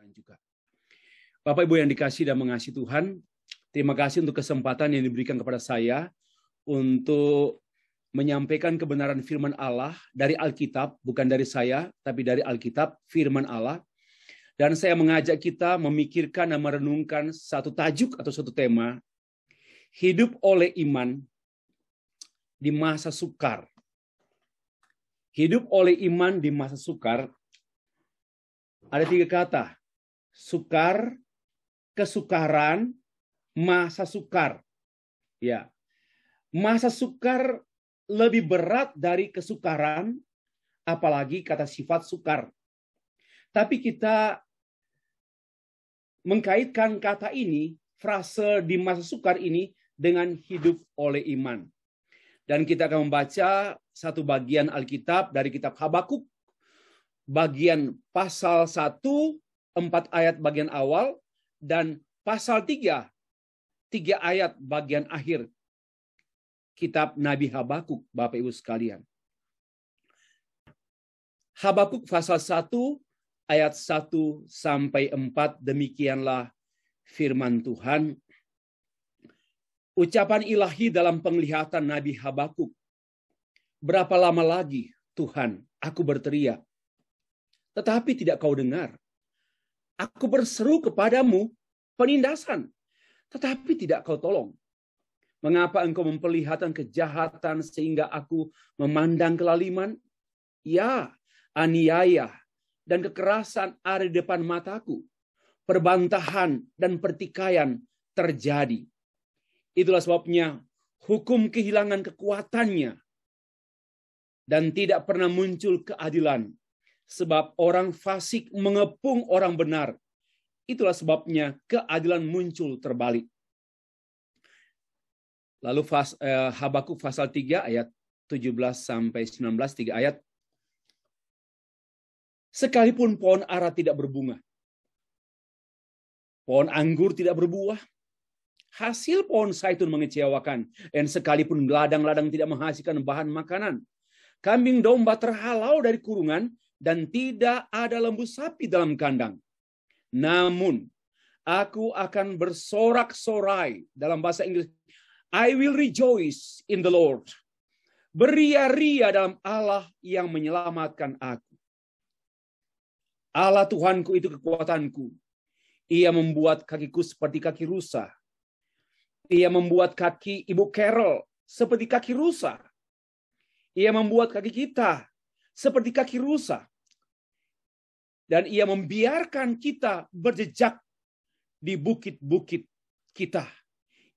Tuhan juga. Bapak Ibu yang dikasihi dan mengasihi Tuhan, terima kasih untuk kesempatan yang diberikan kepada saya untuk menyampaikan kebenaran firman Allah dari Alkitab, bukan dari saya, tapi dari Alkitab, firman Allah. Dan saya mengajak kita memikirkan dan merenungkan satu tajuk atau satu tema, hidup oleh iman di masa sukar. Hidup oleh iman di masa sukar. Ada 3 kata, sukar, kesukaran, masa sukar. Ya, masa sukar lebih berat dari kesukaran, apalagi kata sifat sukar. Tapi kita mengkaitkan kata ini, frase di masa sukar ini dengan hidup oleh iman. Dan kita akan membaca satu bagian Alkitab dari kitab Habakuk, bagian pasal 1, 4 ayat bagian awal, dan pasal 3 ayat bagian akhir kitab Nabi Habakuk, Bapak Ibu sekalian. Habakuk pasal 1 ayat 1 sampai 4, demikianlah firman Tuhan. Ucapan ilahi dalam penglihatan Nabi Habakuk. Berapa lama lagi, Tuhan, aku berteriak, tetapi tidak kau dengar. Aku berseru kepadamu penindasan, tetapi tidak kau tolong. Mengapa engkau memperlihatkan kejahatan sehingga aku memandang kelaliman? Ya, aniaya dan kekerasan ada di depan mataku. Perbantahan dan pertikaian terjadi. Itulah sebabnya hukum kehilangan kekuatannya dan tidak pernah muncul keadilan. Sebab orang fasik mengepung orang benar. Itulah sebabnya keadilan muncul terbalik. Lalu Habakuk pasal 3 ayat 17 sampai 19, 3 ayat. Sekalipun pohon ara tidak berbunga, pohon anggur tidak berbuah, hasil pohon zaitun mengecewakan, dan sekalipun ladang-ladang tidak menghasilkan bahan makanan, kambing domba terhalau dari kurungan, dan tidak ada lembu sapi dalam kandang. Namun, aku akan bersorak-sorai, dalam bahasa Inggris, I will rejoice in the Lord. Beria-ria dalam Allah yang menyelamatkan aku. Allah Tuhanku itu kekuatanku. Ia membuat kakiku seperti kaki rusa. Ia membuat kaki Ibu Carol seperti kaki rusa. Ia membuat kaki kita seperti kaki rusa. Dan ia membiarkan kita berjejak di bukit-bukit kita.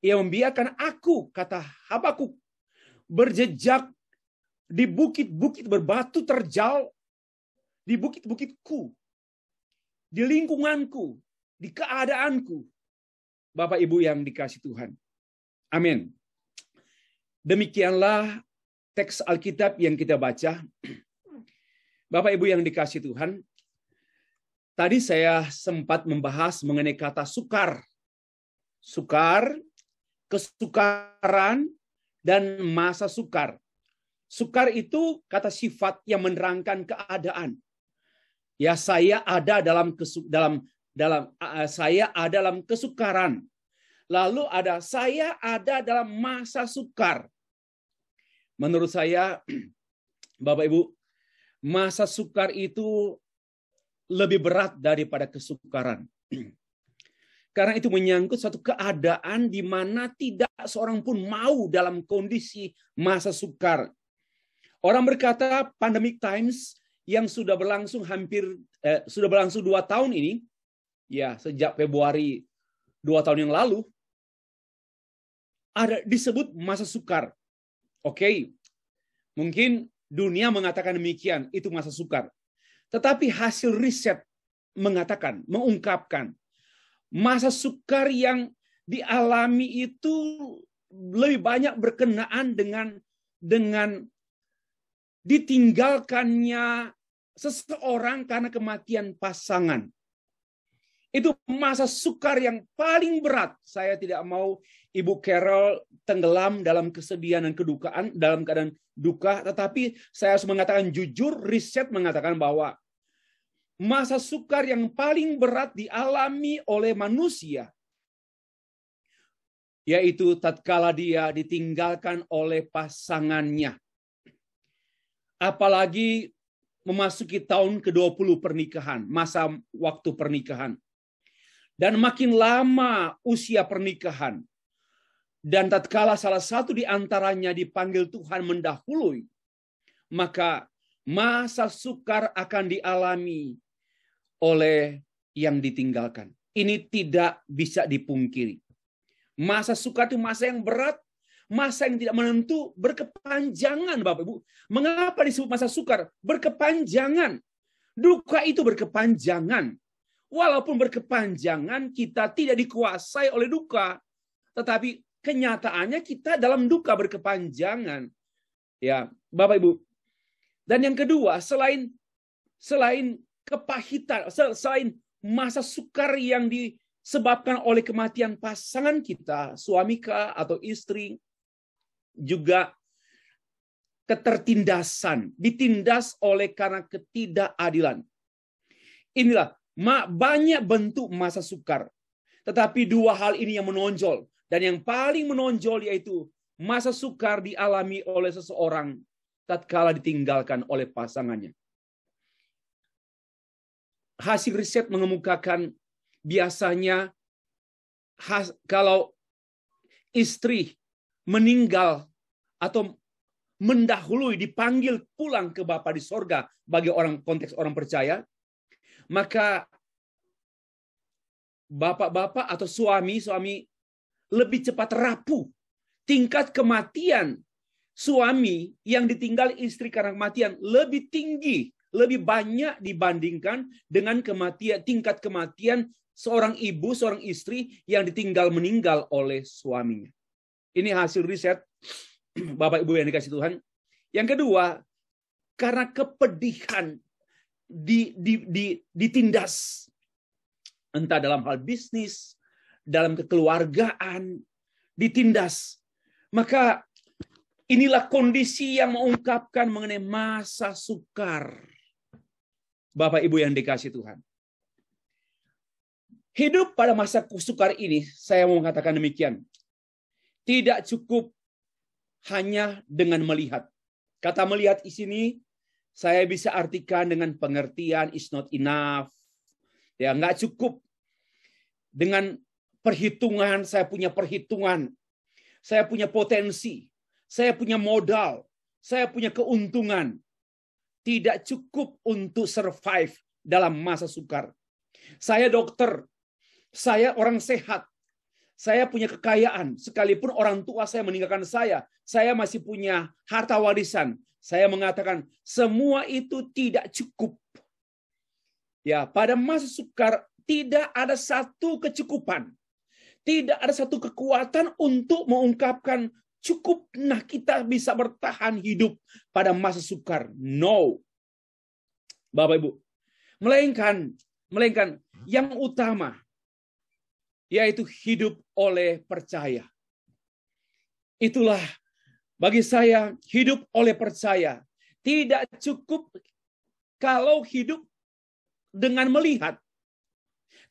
Ia membiarkan aku, kata Habakuk, berjejak di bukit-bukit berbatu terjal, di bukit-bukitku, di lingkunganku, di keadaanku. Bapak Ibu yang dikasihi Tuhan. Amin. Demikianlah teks Alkitab yang kita baca. Bapak Ibu yang dikasihi Tuhan, tadi saya sempat membahas mengenai kata sukar. Sukar, kesukaran, dan masa sukar. Sukar itu kata sifat yang menerangkan keadaan. Ya, saya ada dalam kesukaran. Lalu ada saya ada dalam masa sukar. Menurut saya, Bapak Ibu, masa sukar itu lebih berat daripada kesukaran. Karena itu menyangkut satu keadaan di mana tidak seorang pun mau dalam kondisi masa sukar. Orang berkata pandemic times yang sudah berlangsung sudah berlangsung 2 tahun ini, ya sejak Februari 2 tahun yang lalu, ada disebut masa sukar. Oke, mungkin dunia mengatakan demikian, itu masa sukar. Tetapi hasil riset mengungkapkan masa sukar yang dialami itu lebih banyak berkenaan dengan ditinggalkannya seseorang karena kematian pasangan. Itu masa sukar yang paling berat. Saya tidak mau Ibu Carol tenggelam dalam kesedihan dan kedukaan, dalam keadaan duka. Tetapi saya harus mengatakan jujur, riset mengatakan bahwa masa sukar yang paling berat dialami oleh manusia, yaitu tatkala dia ditinggalkan oleh pasangannya. Apalagi memasuki tahun ke-20 pernikahan, masa waktu pernikahan. Dan makin lama usia pernikahan, dan tatkala salah satu di antaranya dipanggil Tuhan mendahului, maka masa sukar akan dialami oleh yang ditinggalkan. Ini tidak bisa dipungkiri. Masa sukar itu masa yang berat, masa yang tidak menentu, berkepanjangan, Bapak Ibu. Mengapa disebut masa sukar? Berkepanjangan. Duka itu berkepanjangan. Walaupun berkepanjangan, kita tidak dikuasai oleh duka, tetapi kenyataannya kita dalam duka berkepanjangan. Ya, Bapak Ibu. Dan yang kedua, selain kepahitan, selain masa sukar yang disebabkan oleh kematian pasangan kita, suami kah atau istri, juga ketertindasan, ditindas oleh karena ketidakadilan. Inilah banyak bentuk masa sukar. Tetapi dua hal ini yang menonjol. Dan yang paling menonjol yaitu masa sukar dialami oleh seseorang tatkala ditinggalkan oleh pasangannya. Hasil riset mengemukakan biasanya kalau istri meninggal atau mendahului, dipanggil pulang ke Bapa di sorga bagi konteks orang percaya, maka bapak-bapak atau suami lebih cepat rapuh. Tingkat kematian suami yang ditinggal istri karena kematian lebih tinggi, lebih banyak dibandingkan dengan tingkat kematian seorang ibu, seorang istri yang meninggal oleh suaminya. Ini hasil riset, Bapak Ibu yang dikasih Tuhan. Yang kedua, karena kepedihan ditindas. Entah dalam hal bisnis, dalam kekeluargaan, ditindas. Maka inilah kondisi yang mengungkapkan mengenai masa sukar. Bapak Ibu yang dikasih Tuhan. Hidup pada masa sukar ini, saya mau mengatakan demikian. Tidak cukup hanya dengan melihat. Kata melihat di sini, saya bisa artikan dengan pengertian is not enough. Ya, nggak cukup dengan perhitungan, saya punya perhitungan. Saya punya potensi. Saya punya modal. Saya punya keuntungan. Tidak cukup untuk survive dalam masa sukar. Saya dokter. Saya orang sehat. Saya punya kekayaan. Sekalipun orang tua saya meninggalkan saya masih punya harta warisan. Saya mengatakan semua itu tidak cukup. Ya, pada masa sukar tidak ada satu kecukupan. Tidak ada satu kekuatan untuk mengungkapkan cukup. Nah, kita bisa bertahan hidup pada masa sukar. No. Bapak Ibu. Melainkan yang utama, yaitu hidup oleh percaya. Itulah bagi saya hidup oleh percaya. Tidak cukup kalau hidup dengan melihat.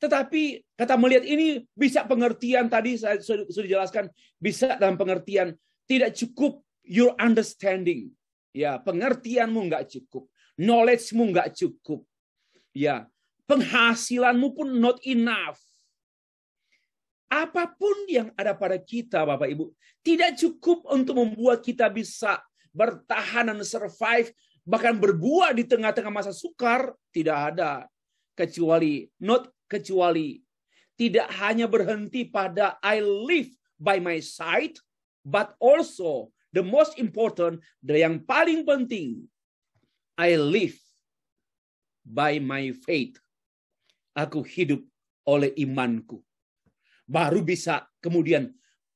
Tetapi kata melihat ini bisa pengertian tadi saya sudah jelaskan, bisa dalam pengertian tidak cukup your understanding. Ya, pengertianmu nggak cukup, knowledge-mu nggak cukup. Ya, penghasilanmu pun not enough. Apapun yang ada pada kita, Bapak Ibu, tidak cukup untuk membuat kita bisa bertahan dan survive, bahkan berbuah di tengah-tengah masa sukar, tidak ada. Kecuali tidak hanya berhenti pada I live by my sight, but also the most important, yang paling penting, I live by my faith. Aku hidup oleh imanku. Baru bisa kemudian,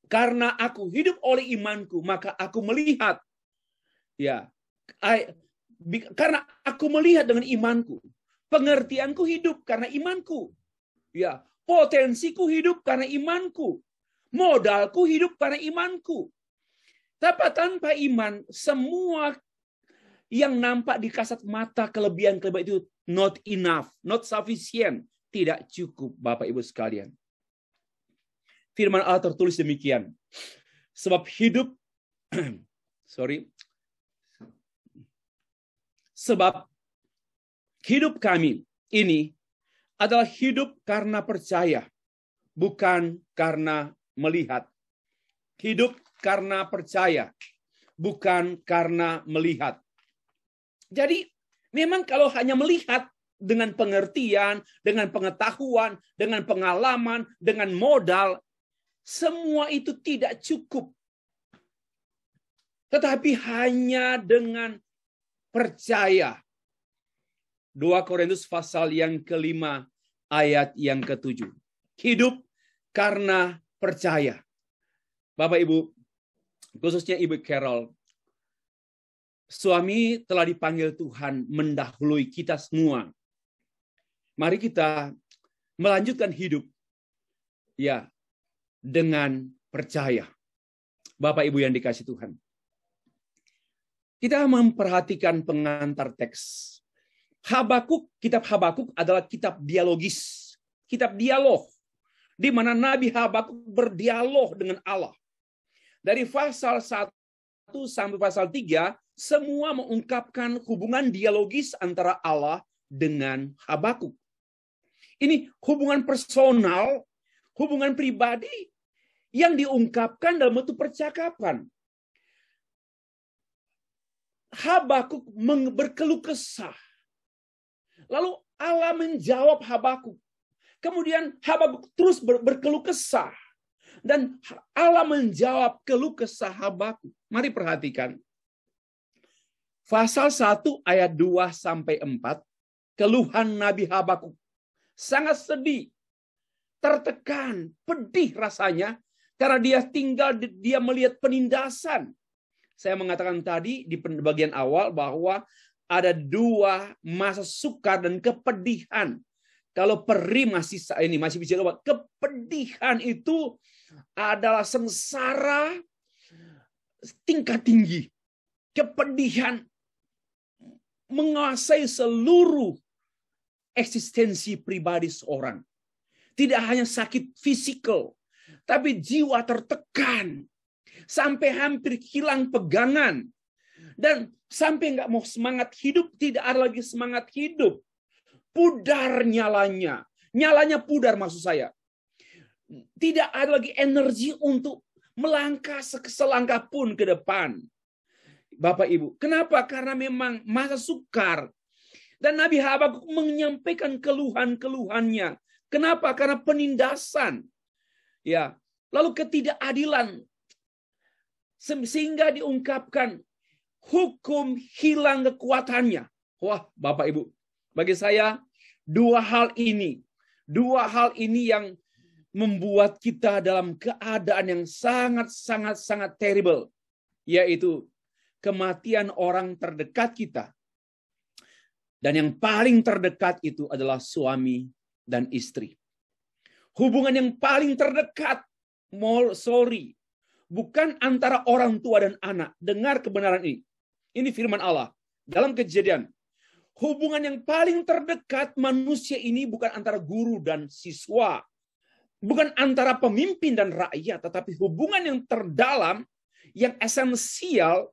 karena aku hidup oleh imanku, maka aku melihat. Ya, karena aku melihat dengan imanku. Pengertianku hidup karena imanku. Ya, potensiku hidup karena imanku. Modalku hidup karena imanku. Tapi tanpa iman, semua Yang nampak di kasat mata kelebihan-kelebihan itu not enough, not sufficient. Tidak cukup, Bapak Ibu sekalian. Firman Allah tertulis demikian. Sebab hidup, sebab hidup kami ini adalah hidup karena percaya, bukan karena melihat. Hidup karena percaya, bukan karena melihat. Jadi memang kalau hanya melihat dengan pengertian, dengan pengetahuan, dengan pengalaman, dengan modal, semua itu tidak cukup. Tetapi hanya dengan percaya. 2 Korintus pasal yang ke-5 ayat yang ke-7. Hidup karena percaya. Bapak Ibu, khususnya Ibu Carol, suami telah dipanggil Tuhan mendahului kita semua. Mari kita melanjutkan hidup ya dengan percaya. Bapak Ibu yang dikasih Tuhan. Kita memperhatikan pengantar teks. Habakuk, kitab Habakuk adalah kitab dialogis. Kitab dialog. Di mana Nabi Habakuk berdialog dengan Allah. Dari pasal 1 sampai pasal 3, semua mengungkapkan hubungan dialogis antara Allah dengan Habakuk. Ini hubungan personal, hubungan pribadi yang diungkapkan dalam bentuk percakapan. Habakuk berkeluh kesah. Lalu Allah menjawab Habakuk. Kemudian Habakuk terus berkeluh kesah. Dan Allah menjawab keluh kesah Habakuk. Mari perhatikan. Pasal 1 ayat 2 sampai 4. Keluhan Nabi Habakuk. Sangat sedih. Tertekan. Pedih rasanya. Karena dia melihat penindasan. Saya mengatakan tadi di bagian awal bahwa ada 2 masa sukar dan kepedihan. Kalau perih masih bisa lupa. Kepedihan itu adalah sengsara tingkat tinggi. Kepedihan menguasai seluruh eksistensi pribadi seorang. Tidak hanya sakit fisikal, tapi jiwa tertekan. Sampai hampir hilang pegangan. Dan sampai nggak mau semangat hidup, tidak ada lagi semangat hidup. Pudar nyalanya. Nyalanya pudar maksud saya. Tidak ada lagi energi untuk melangkah selangkah pun ke depan. Bapak Ibu, kenapa? Karena memang masa sukar. Dan Nabi Habakuk menyampaikan keluhan-keluhannya. Kenapa? Karena penindasan. Ya, lalu ketidakadilan. Sehingga diungkapkan hukum hilang kekuatannya. Wah, Bapak Ibu, bagi saya dua hal ini yang membuat kita dalam keadaan yang sangat terrible, yaitu kematian orang terdekat kita. Dan yang paling terdekat itu adalah suami dan istri. Hubungan yang paling terdekat, bukan antara orang tua dan anak. Dengar kebenaran ini. Ini firman Allah. Dalam Kejadian. Hubungan yang paling terdekat manusia ini bukan antara guru dan siswa. Bukan antara pemimpin dan rakyat. Tetapi hubungan yang terdalam, yang esensial,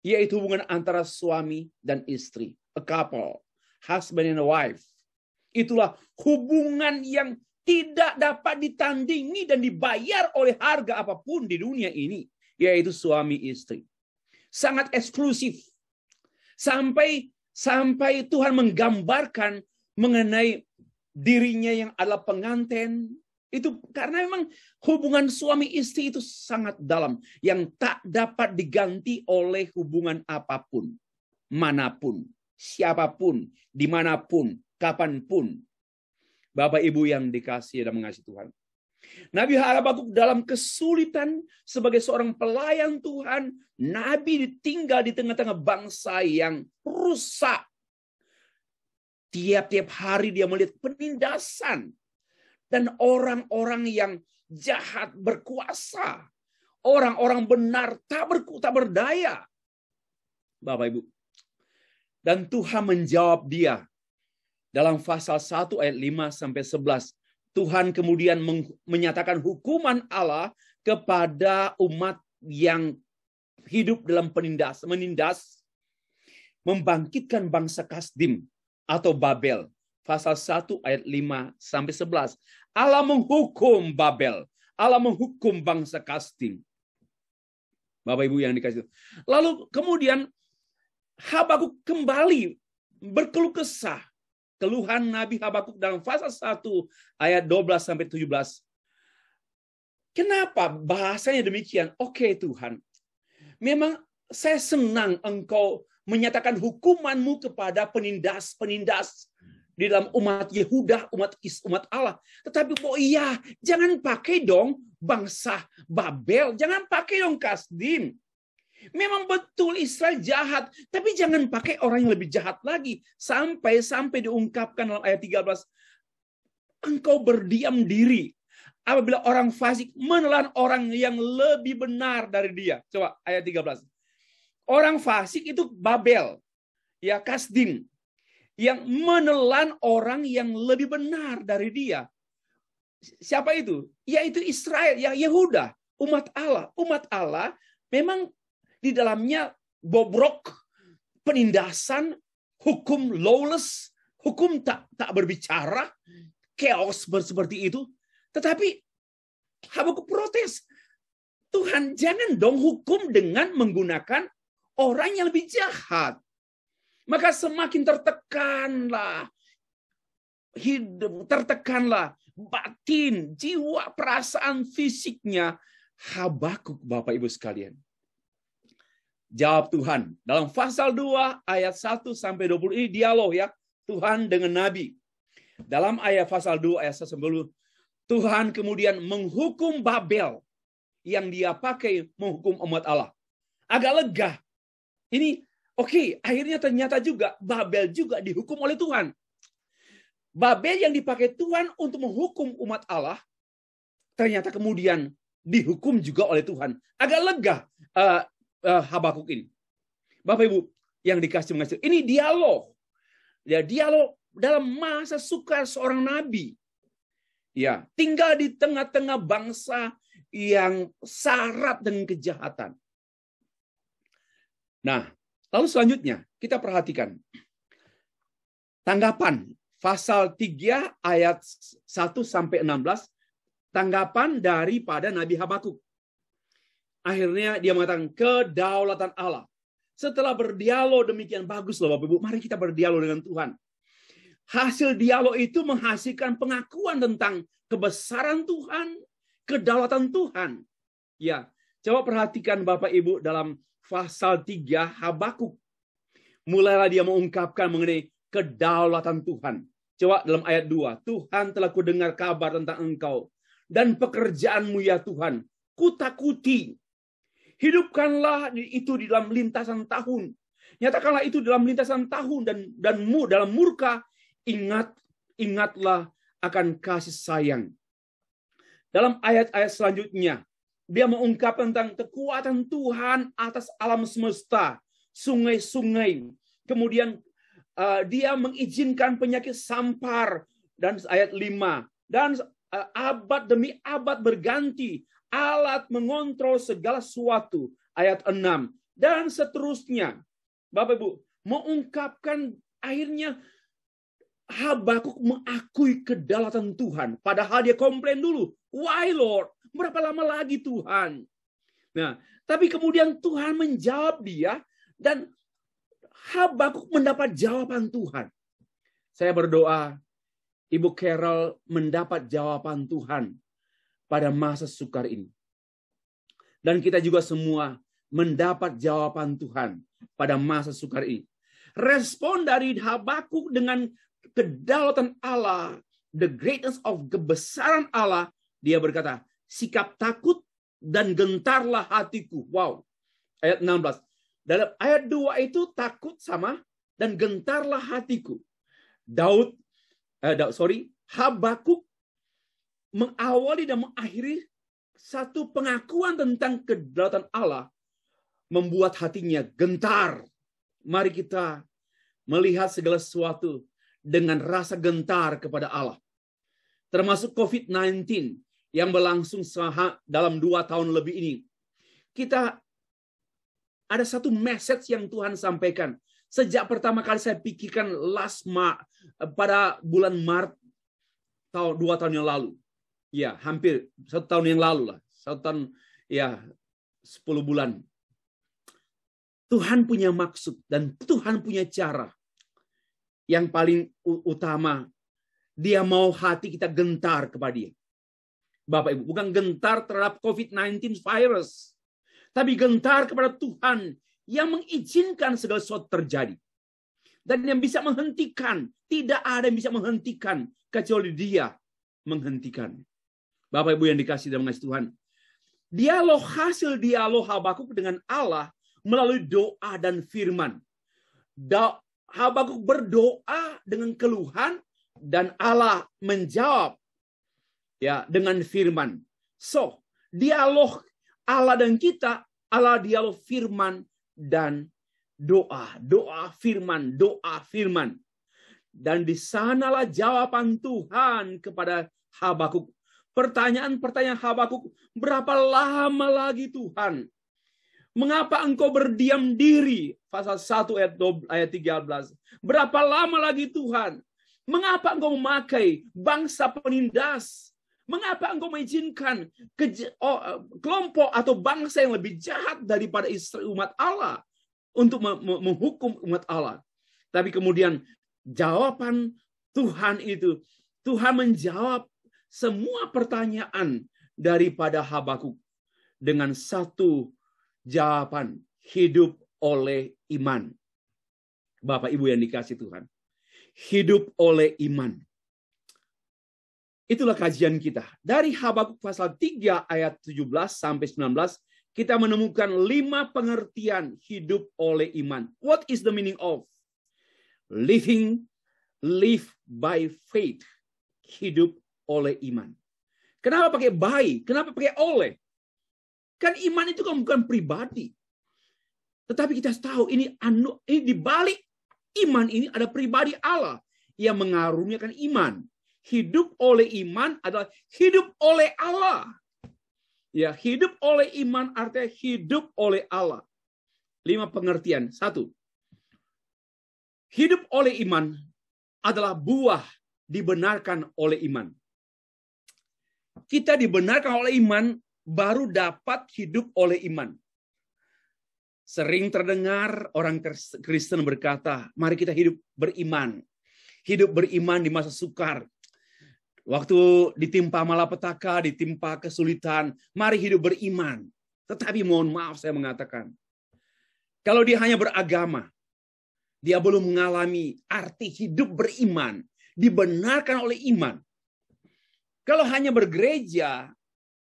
yaitu hubungan antara suami dan istri. A couple. Husband and a wife. Itulah hubungan yang tidak dapat ditandingi dan dibayar oleh harga apapun di dunia ini. Yaitu suami istri. Sangat eksklusif. Sampai Tuhan menggambarkan mengenai dirinya yang adalah pengantin. Itu karena memang hubungan suami istri itu sangat dalam. Yang tak dapat diganti oleh hubungan apapun. Manapun. Siapapun. Dimanapun. Kapanpun. Bapak Ibu yang dikasihi dan mengasihi Tuhan. Nabi Habakuk dalam kesulitan sebagai seorang pelayan Tuhan, Nabi ditinggal di tengah-tengah bangsa yang rusak. Tiap-tiap hari dia melihat penindasan dan orang-orang yang jahat berkuasa, orang-orang benar tak berdaya. Bapak Ibu, Dan Tuhan menjawab dia. Dalam pasal 1 ayat 5 sampai 11. Tuhan kemudian menyatakan hukuman Allah kepada umat yang hidup dalam menindas, membangkitkan bangsa Kasdim atau Babel. Pasal 1 ayat 5 sampai 11. Allah menghukum Babel. Allah menghukum bangsa Kasdim. Bapak Ibu yang dikasih. Lalu kemudian Habakuk kembali berkeluh kesah. Keluhan Nabi Habakuk dalam pasal 1 ayat 12 sampai 17. Kenapa bahasanya demikian? Oke Tuhan, memang saya senang Engkau menyatakan hukuman-Mu kepada penindas-penindas di dalam umat Yehuda, umat Allah. Tetapi jangan pakai dong bangsa Babel, jangan pakai dong Kasdim. Memang betul Israel jahat, tapi jangan pakai orang yang lebih jahat lagi. Sampai diungkapkan dalam ayat 13. Engkau berdiam diri apabila orang fasik menelan orang yang lebih benar dari dia. Coba ayat 13. Orang fasik itu Babel, ya Kasdim, yang menelan orang yang lebih benar dari dia. Siapa itu? Yaitu Israel, ya Yehuda, umat Allah. Umat Allah memang di dalamnya bobrok, penindasan, hukum lawless, hukum tak berbicara, chaos seperti itu. Tetapi Habakuk protes. Tuhan, jangan dong hukum dengan menggunakan orang yang lebih jahat. Maka semakin tertekanlah hidup, tertekanlah batin, jiwa, perasaan, fisiknya Habakuk, Bapak Ibu sekalian. Jawab Tuhan. Dalam pasal 2 ayat 1 sampai 20 ini dialog ya. Tuhan dengan Nabi. Dalam ayat pasal 2 ayat 1 sampai 20, Tuhan kemudian menghukum Babel yang dia pakai menghukum umat Allah. Agak lega. Ini akhirnya ternyata juga Babel juga dihukum oleh Tuhan. Babel yang dipakai Tuhan untuk menghukum umat Allah ternyata kemudian dihukum juga oleh Tuhan. Agak lega Habakuk ini. Bapak Ibu yang dikasih mengasihi, ini dialog. Ya, dialog dalam masa sukar seorang nabi. Ya, tinggal di tengah-tengah bangsa yang syarat dengan kejahatan. Nah, lalu selanjutnya kita perhatikan tanggapan pasal 3 ayat 1 sampai 16, tanggapan daripada Nabi Habakuk. Akhirnya dia mengatakan kedaulatan Allah. Setelah berdialog demikian bagus loh Bapak Ibu, mari kita berdialog dengan Tuhan. Hasil dialog itu menghasilkan pengakuan tentang kebesaran Tuhan, kedaulatan Tuhan. Ya, coba perhatikan Bapak Ibu dalam pasal 3 Habakuk. Mulailah dia mengungkapkan mengenai kedaulatan Tuhan. Coba dalam ayat 2, Tuhan telah kudengar kabar tentang Engkau dan pekerjaanmu ya Tuhan. Kutakuti. Hidupkanlah itu di dalam lintasan tahun. Nyatakanlah itu dalam lintasan tahun dan dalam murka ingatlah akan kasih sayang. Dalam ayat-ayat selanjutnya, dia mengungkap tentang kekuatan Tuhan atas alam semesta, sungai-sungai. Kemudian dia mengizinkan penyakit sampar dan ayat 5 dan abad demi abad berganti. Alat mengontrol segala sesuatu. Ayat 6. Dan seterusnya. Bapak Ibu, mengungkapkan akhirnya Habakuk mengakui kedaulatan Tuhan. Padahal dia komplain dulu. Why Lord? Berapa lama lagi Tuhan? Nah, tapi kemudian Tuhan menjawab dia. Dan Habakuk mendapat jawaban Tuhan. Saya berdoa, Ibu Carol mendapat jawaban Tuhan pada masa sukar ini. Dan kita juga semua mendapat jawaban Tuhan pada masa sukar ini. Respon dari Habakuk dengan kedaulatan Allah, the greatness of kebesaran Allah, dia berkata, sikap takut dan gentarlah hatiku. Wow. Ayat 16. Dalam ayat 2 itu takut sama dan gentarlah hatiku. Habakuk mengawali dan mengakhiri satu pengakuan tentang kedaulatan Allah membuat hatinya gentar. Mari kita melihat segala sesuatu dengan rasa gentar kepada Allah. Termasuk COVID-19 yang berlangsung dalam 2 tahun lebih ini. Kita ada satu message yang Tuhan sampaikan. Sejak pertama kali saya pikirkan pada bulan Maret 2 tahun yang lalu. Ya, hampir 1 tahun yang lalu lah. 1 tahun, ya 10 bulan. Tuhan punya maksud dan Tuhan punya cara. Yang paling utama, dia mau hati kita gentar kepada dia. Bapak Ibu, bukan gentar terhadap COVID-19 virus. Tapi gentar kepada Tuhan yang mengizinkan segala sesuatu terjadi. Dan yang bisa menghentikan. Tidak ada yang bisa menghentikan kecuali dia menghentikan. Bapak Ibu yang dikasih dan mengasihi Tuhan. Hasil dialog Habakuk dengan Allah melalui doa dan firman. Habakuk berdoa dengan keluhan dan Allah menjawab ya dengan firman. So, dialog Allah dan kita adalah dialog firman dan doa, firman. Dan di sanalah jawaban Tuhan kepada Habakuk. Pertanyaan-pertanyaan Habakuk, berapa lama lagi Tuhan? Mengapa engkau berdiam diri? Pasal 1 ayat 13. Berapa lama lagi Tuhan? Mengapa engkau memakai bangsa penindas? Mengapa engkau mengizinkan kelompok atau bangsa yang lebih jahat daripada umat Allah untuk menghukum umat Allah? Tapi kemudian jawaban Tuhan itu, Tuhan menjawab semua pertanyaan daripada Habakuk dengan satu jawaban, hidup oleh iman. Bapak Ibu yang dikasih Tuhan, hidup oleh iman. Itulah kajian kita. Dari Habakuk pasal 3 ayat 17 sampai 19, kita menemukan 5 pengertian hidup oleh iman. What is the meaning of live by faith? Hidup oleh iman. Kenapa pakai by? Kenapa pakai oleh? Kan iman itu kan bukan pribadi. Tetapi kita tahu ini di balik iman ini ada pribadi Allah yang mengaruniakan iman. Hidup oleh iman adalah hidup oleh Allah. Ya, hidup oleh iman artinya hidup oleh Allah. 5 pengertian. 1. Hidup oleh iman adalah buah dibenarkan oleh iman. Kita dibenarkan oleh iman baru dapat hidup oleh iman. Sering terdengar orang Kristen berkata, mari kita hidup beriman. Hidup beriman di masa sukar. Waktu ditimpa malapetaka, ditimpa kesulitan, mari hidup beriman. Tetapi mohon maaf saya mengatakan, kalau dia hanya beragama, dia belum mengalami arti hidup beriman, dibenarkan oleh iman. Kalau hanya bergereja,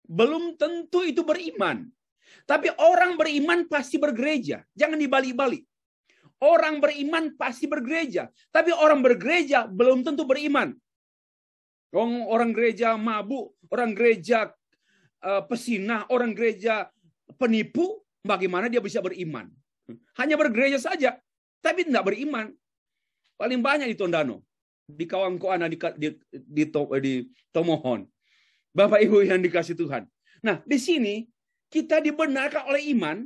belum tentu itu beriman. Tapi orang beriman pasti bergereja. Jangan dibalik-balik. Orang beriman pasti bergereja. Tapi orang bergereja belum tentu beriman. Orang gereja mabuk, orang gereja pesinah, orang gereja penipu, bagaimana dia bisa beriman? Hanya bergereja saja, tapi tidak beriman. Paling banyak di Tondano, di Kawangkoana, di Tomohon. Bapak Ibu yang dikasih Tuhan. Nah, di sini kita dibenarkan oleh iman.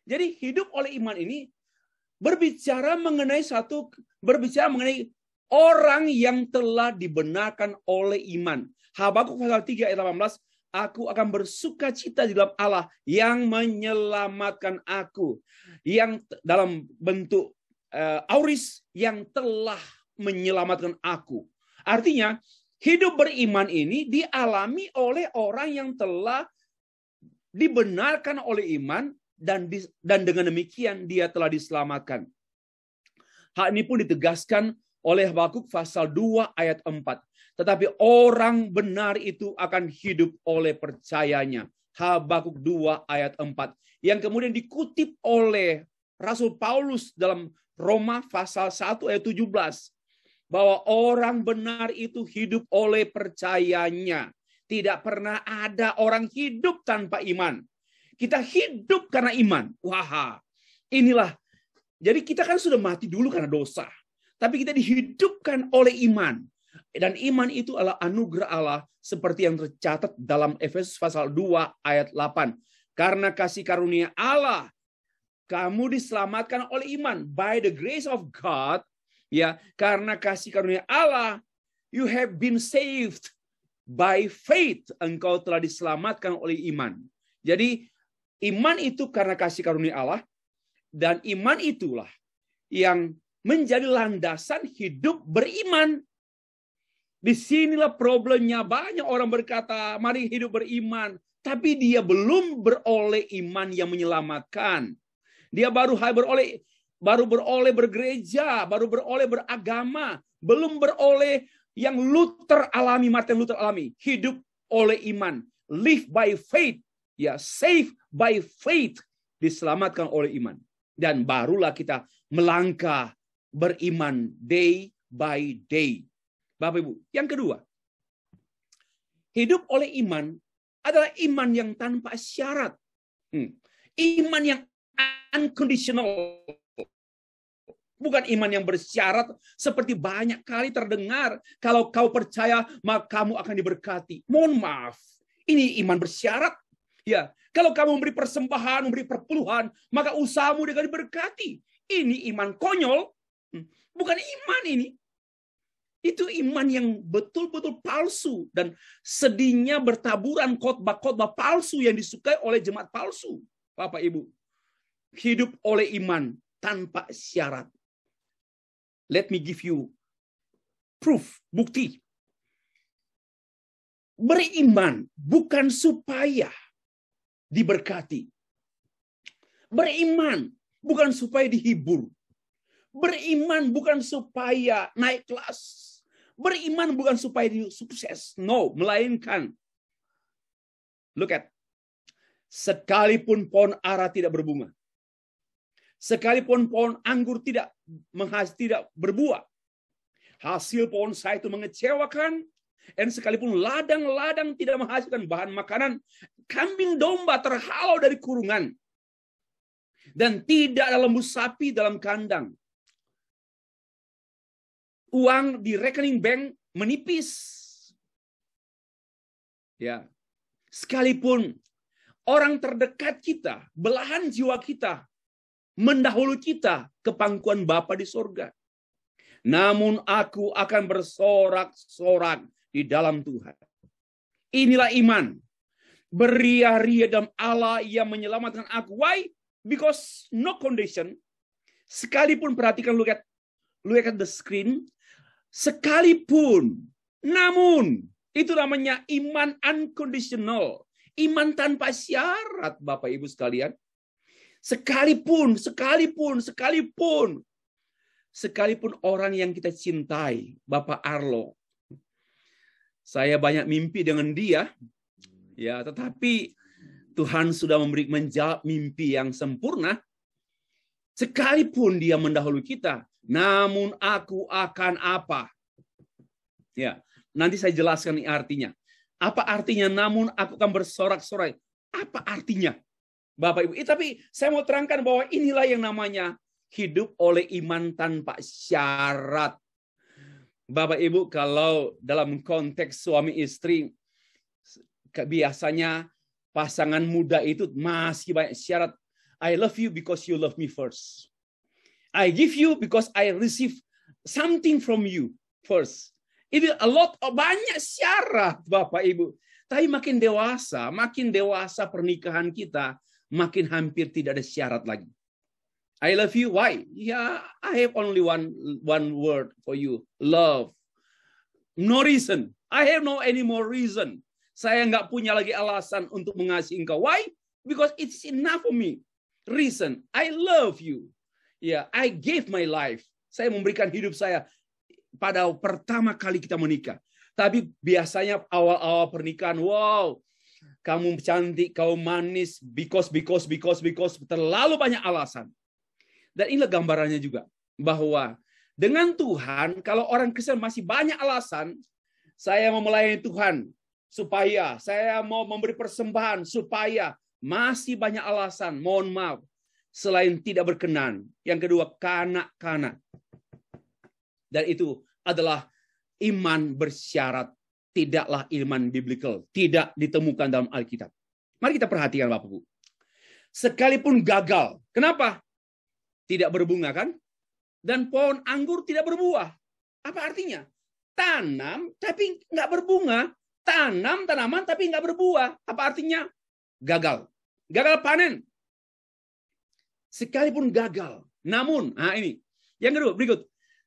Jadi hidup oleh iman ini berbicara mengenai orang yang telah dibenarkan oleh iman. Habakuk pasal 3 ayat 18, aku akan bersuka cita di dalam Allah yang menyelamatkan aku. Yang dalam bentuk auris yang telah menyelamatkan aku. Artinya, hidup beriman ini dialami oleh orang yang telah dibenarkan oleh iman dan dengan demikian dia telah diselamatkan. Hal ini pun ditegaskan oleh Habakuk pasal 2 ayat 4. Tetapi orang benar itu akan hidup oleh percayanya. Habakuk 2 ayat 4. Yang kemudian dikutip oleh Rasul Paulus dalam Roma pasal 1 ayat 17. Bahwa orang benar itu hidup oleh percayanya. Tidak pernah ada orang hidup tanpa iman. Kita hidup karena iman. Wah, inilah. Jadi kita kan sudah mati dulu karena dosa. Tapi kita dihidupkan oleh iman. Dan iman itu adalah anugerah Allah seperti yang tercatat dalam Efesus pasal 2 ayat 8. Karena kasih karunia Allah, kamu diselamatkan oleh iman. By the grace of God, ya, karena kasih karunia Allah, you have been saved by faith. Engkau telah diselamatkan oleh iman. Jadi iman itu karena kasih karunia Allah, dan iman itulah yang menjadi landasan hidup beriman. Disinilah problemnya. Banyak orang berkata, mari hidup beriman. Tapi dia belum beroleh iman yang menyelamatkan. Dia baru beroleh bergereja, baru beroleh beragama. Belum beroleh yang Martin Luther alami. Hidup oleh iman. Live by faith. Ya, save by faith. Diselamatkan oleh iman. Dan barulah kita melangkah beriman day by day. Bapak Ibu, yang kedua, hidup oleh iman adalah iman yang tanpa syarat. Iman yang unconditional. Bukan iman yang bersyarat seperti banyak kali terdengar. Kalau kau percaya, maka kamu akan diberkati. Mohon maaf, ini iman bersyarat. Ya, kalau kamu memberi persembahan, memberi perpuluhan, maka usahamu akan diberkati. Ini iman konyol. Bukan iman ini. Itu iman yang betul-betul palsu. Dan sedihnya bertaburan khotbah-khotbah palsu yang disukai oleh jemaat palsu. Bapak Ibu. Hidup oleh iman tanpa syarat. Let me give you proof, bukti. Beriman bukan supaya diberkati. Beriman bukan supaya dihibur. Beriman bukan supaya naik kelas. Beriman bukan supaya sukses. No, melainkan. Look at. Sekalipun pohon ara tidak berbunga. Sekalipun pohon anggur tidak berbuah. Hasil pohon zaitun mengecewakan. Dan sekalipun ladang-ladang tidak menghasilkan bahan makanan. Kambing domba terhalau dari kurungan. Dan tidak ada lembu sapi dalam kandang. Uang di rekening bank menipis. Ya. Sekalipun orang terdekat kita, belahan jiwa kita, mendahului kita ke pangkuan Bapa di sorga. Namun aku akan bersorak-sorak di dalam Tuhan. Inilah iman. Beria-ria dalam Allah yang menyelamatkan aku. Why? Because no condition. Sekalipun perhatikan, look at the screen. Sekalipun, namun, itu namanya iman unconditional. Iman tanpa syarat, Bapak Ibu sekalian. Sekalipun orang yang kita cintai, Bapak Arlo. Saya banyak mimpi dengan dia, ya, tetapi Tuhan sudah menjawab mimpi yang sempurna. Sekalipun dia mendahului kita, namun aku akan apa? Ya, nanti saya jelaskan ini artinya. Apa artinya namun aku akan bersorak-sorai? Apa artinya? Bapak Ibu, tapi saya mau terangkan bahwa inilah yang namanya hidup oleh iman tanpa syarat. Bapak Ibu, kalau dalam konteks suami istri, biasanya pasangan muda itu masih banyak syarat. I love you because you love me first. I give you because I receive something from you first. Itu banyak syarat, Bapak Ibu. Tapi makin dewasa pernikahan kita, makin hampir tidak ada syarat lagi. I love you. Why? Yeah, I have only one word for you. Love. No reason. I have no any more reason. Saya nggak punya lagi alasan untuk mengasihi engkau. Why? Because it's enough for me. Reason. I love you. Ya, I gave my life. Saya memberikan hidup saya pada pertama kali kita menikah. Tapi biasanya awal-awal pernikahan, wow, kamu cantik, kamu manis, because terlalu banyak alasan. Dan inilah gambarannya juga bahwa dengan Tuhan, kalau orang Kristen masih banyak alasan, saya mau melayani Tuhan supaya, saya mau memberi persembahan supaya, masih banyak alasan, mohon maaf. Selain tidak berkenan. Yang kedua, kanak-kanak. Dan itu adalah iman bersyarat. Tidaklah iman biblical. Tidak ditemukan dalam Alkitab. Mari kita perhatikan Bapak Ibu. Sekalipun gagal. Kenapa? Tidak berbunga kan? Dan pohon anggur tidak berbuah. Apa artinya? Tanam tapi nggak berbunga. Tanam tanaman tapi nggak berbuah. Apa artinya? Gagal. Gagal panen. Sekalipun gagal. Namun, ini. Yang kedua, berikut.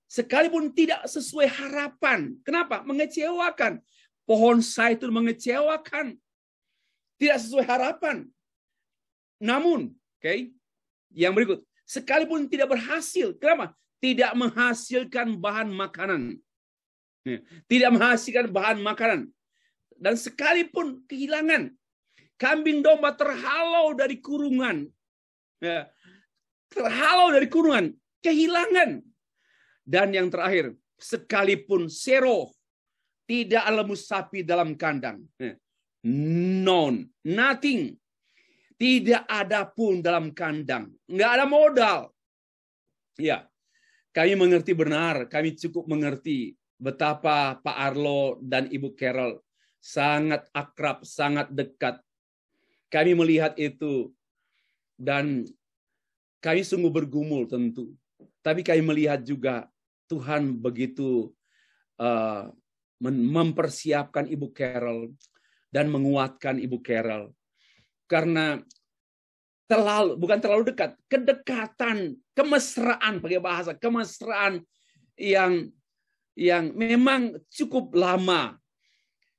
Sekalipun tidak sesuai harapan. Kenapa? Mengecewakan. Pohon zaitun mengecewakan. Tidak sesuai harapan. Namun, yang berikut. Sekalipun tidak berhasil. Kenapa? Tidak menghasilkan bahan makanan. Tidak menghasilkan bahan makanan. Dan sekalipun kehilangan. Kambing domba terhalau dari kurungan. Terhalau dari kurungan. Kehilangan. Dan yang terakhir. Sekalipun sero. Tidak lembu sapi dalam kandang. Nothing. Tidak ada pun dalam kandang. Nggak ada modal. Ya. Kami mengerti benar, kami cukup mengerti betapa Pak Arlo dan Ibu Carol sangat akrab, sangat dekat. Kami melihat itu dan kami sungguh bergumul tentu. Tapi kami melihat juga Tuhan begitu mempersiapkan Ibu Carol dan menguatkan Ibu Carol. Karena bukan terlalu dekat, kedekatan, kemesraan, pakai bahasa kemesraan yang memang cukup lama,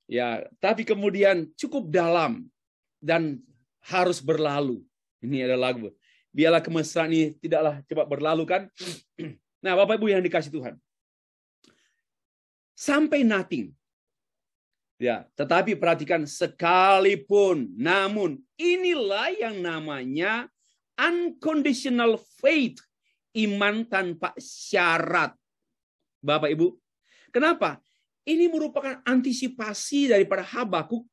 ya, tapi kemudian cukup dalam dan harus berlalu. Ini ada lagu. Biarlah kemesraan ini tidaklah cepat berlalu kan. Nah, Bapak Ibu yang dikasih Tuhan, sampai nothing. Ya, tetapi perhatikan sekalipun, namun inilah yang namanya unconditional faith, iman tanpa syarat. Bapak Ibu, kenapa? Ini merupakan antisipasi daripada Habakuk